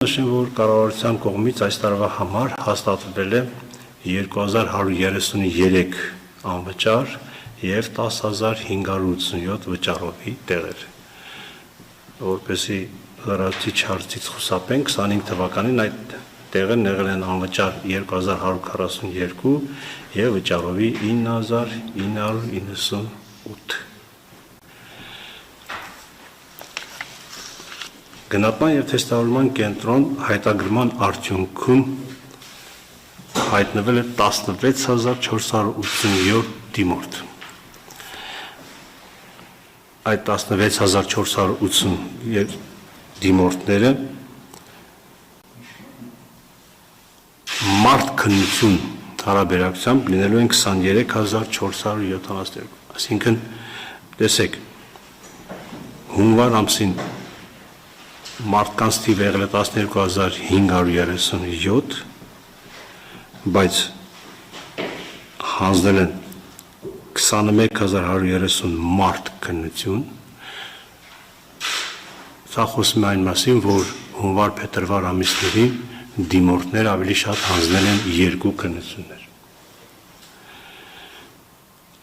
Նշեմ, որ կառավարության կողմից այս տարվա համար հաստատվել է 2133 անվճար և 10587 վճարովի տեղեր, որպեսզի լրացուցիչ հարցից խուսափենք, 25 թվականին այդ տեղերն եղել են անվճար 2142 և վճարովի 9998։ Գնատման և թեստավորման կենտրոն հայտագրման արդյունքում հայտնվել է 16487 դիմորդ։ Այդ 16480 դիմորդները մարդ քննություն հարաբերակցությամբ լինելու են 23472, այսինքն տեսեք, հունվար ամսին մարդկանց թիվը եղել է 12537, բայց հանձնել են 21130 մարդ քննություն, սա խոսում է այն մասին, որ հունվար-փետրվար ամիսներին դիմորդներ ավելի շատ հանձնել են 2 քննություններ։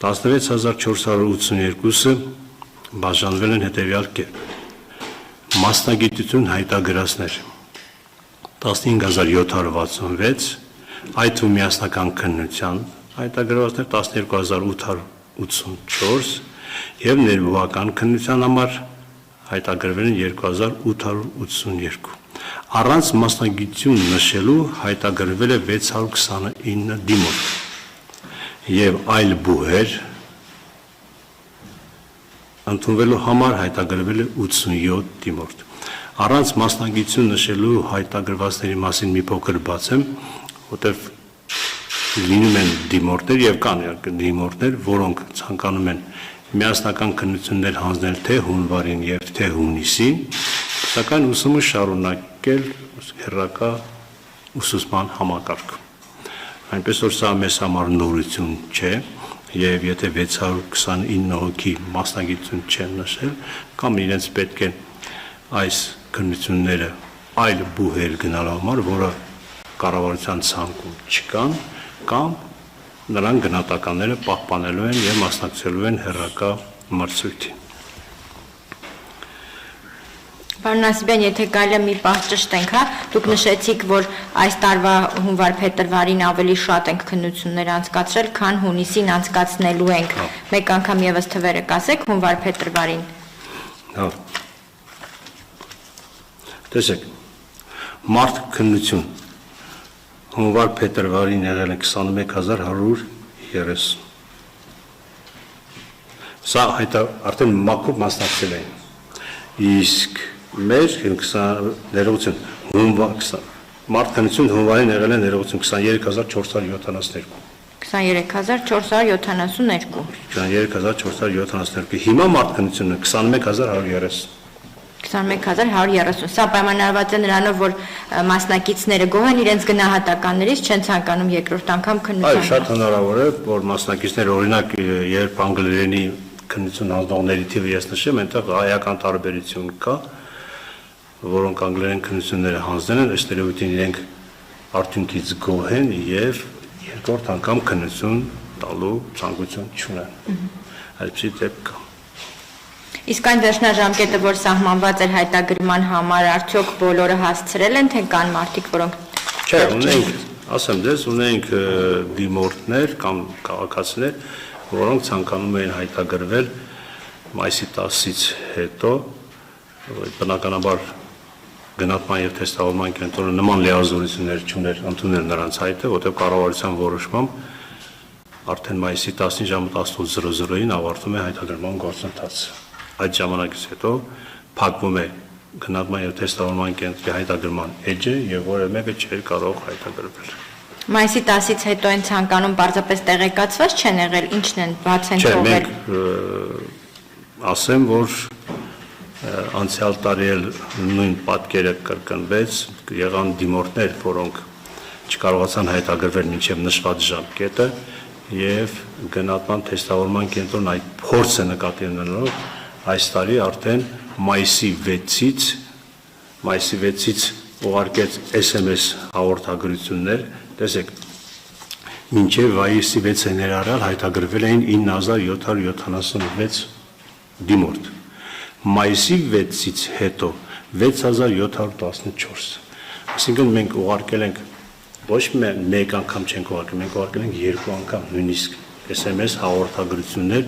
16482-ը բաժանվել են հետևյալ կերպ. մասնագիտություն հայտագրածներ 15766, այդ ու միասնական քննության հայտագրվածներ 12884 և ներբուխական քննության համար հայտագրվել են 2882։ Առանց մասնագիտություն նշելու հայտագրվել է 629 դիմորդ և այլ բուհեր ընդունվելու համար հայտագրվել է 87 դիմորդ։ Առանց մասնագիտություն նշելու հայտագրվածների մասին մի փոքր բացեմ, որտեղ լինում են դիմորդներ և կան դիմորդներ, որոնք ցանկանում են միասնական քննություններ հանձնել թե հունվարին և թե հունիսին, սակայն ուսումը շարունակել հեռակա ուսուցման համակարգում։ Այնպես որ սա մեզ համար նորություն չէ, և եթե 629 հոգի մասնագիտություն չեն նշել, կամ իրենց պետք է այս քննությունները այլ բուհեր գնալու համար, որը կառավարության ցանկում չկան, կամ նրանք գնահատականները պահպանելու են և մասնակցելու են հեռակա մրցույթին։ Պարոն Նասիբյան, եթե կարելի է մի պահ ճշտենք, դուք նշեցիք, որ այս տարվա հունվար-փետրվարին ավելի շատ ենք քննություններ անցկացրել, քան հունիսին անցկացնելու ենք։ Մեկ անգամ ևս թվերը կասեք հունվար-փետրվարին։ Տեսեք, մարդ քննություն հունվար-փետրվարին եղել է 21130։ Սա արդեն մաքուր մասնակցել էին։ Իսկ մեր ներողություն մարդ քննություն հունվարին եղել է ներողություն 23472։ 23472։ Հիմա մարդ քննությունը 21130։ 21130, սա պայմանավորված է նրանով, որ մասնակիցները գոհ են իրենց գնահատականներից, չեն ցանկանում երկրորդ անգամ քննության։ Այո, շատ հնարավոր է, որ մասնակիցները, օրինակ, երբ անգլերենի քննություն հանձնողների թիվը ես նշեմ, այնտեղ հայական տարբերություն կա, որոնք անգլերեն քննությունները հանձնել են, ըստ երևույթին իրենք արդյունքից գոհ են և երկրորդ անգամ քննություն տալու ցանկություն չունեն։ Այդպիսի դեպք կա։ Իսկ այն վերջնաժամկետը, որ սահմանված էր հայտագրման համար, արդյոք բոլորը հասցրել են, թե կան մարդիկ, որոնք Չէ, ունենք, ասեմ դες, ունենք դիմորդներ կամ քաղաքացիներ, որոնք ցանկանում էին հայտագրվել մայիսի 10-ից հետո, բնականաբար գնատման և թեստավորման կենտրոնը նման լիազորություններ չուներ ընդունել նրանց հայտը, որտեղ կառավարության որոշմամբ արդեն մայիսի 10-ին ժամը 18:00-ին ավարտվում է հայտագրման գործընթացը։ Այդ ժամանակից հետո փակվում է գնատման և թեստավորման կենտրոնի հայտագրման էջը և որևէ մեկը չէր կարող հայտագրվել։ Մայիսի 10-ից հետո են ցանկանում պարզապես տեղեկացված չեն եղել, ինչն են բաց են թողել։ Չէ, մենք ասեմ, որ անցյալ տարի էլ նույն պատկերը կրկնվեց, եղան դիմորդներ, որոնք չկարողացան հայտագրվել մինչև նշված ժամկետը և գնատման թեստավորման կենտրոնն այդ փորձը նկատի ունենալով այս տարի արդեն մայիսի 6-ից ուղարկեց SMS հաղորդագրություններ, տեսեք, մինչև վայիսի 6-ը ներառյալ հայտագրվել էին 9776 դիմորդ։ Մայիսի 6-ից հետո 6714։ Այսինքն մենք ուղարկել ենք ոչ մեկ անգամ չենք ուղարկել, մենք ուղարկել ենք 2 անգամ նույնիսկ SMS հաղորդագրություններ,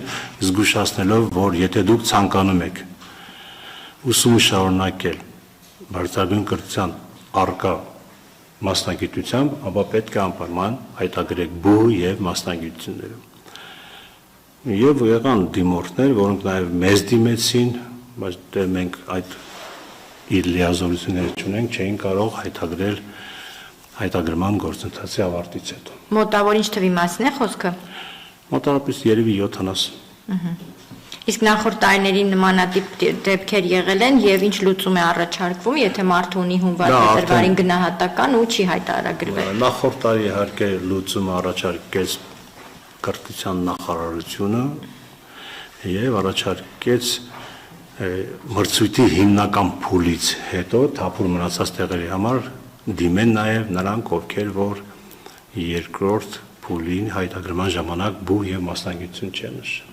զգուշացնելով, որ եթե դուք ցանկանում եք ուսումը շարունակել բարձրագույն կրթության առկա մասնագիտությամբ, ապա պետք է անպայման հայտագրեք բուհ եւ մասնագիտություններում։ Եվ եղան դիմորդներ, որոնք նաեւ մեզ դիմեցին, բայց դե մենք այդ իր լիազորությունները չունենք, չէին կարող հայտագրել հայտագրման գործընթացի ավարտից հետո։ Մոտավոր ինչ թվի մասին է խոսքը։ Մոտավորապես երևի 70։ Իսկ նախորդ տարիներին նմանատիպ դեպքեր եղել են եւ ինչ լուծում է առաջարկվում, եթե մարդը ունի հունվար փետրվարին գնահատական ու չի հայտարարագրվել։ Նախորդ տարի իհարկե լուծումը առաջարկեց կրթության նախարարությունը եւ առաջարկեց մրցույթի հիմնական փուլից հետո թափուր մնացած տեղերի համար դիմեն նաեւ նրանք, ովքեր որ երկրորդ փուլին հայտագրման ժամանակ բուհ եւ մասնագիտություն չեն նշել։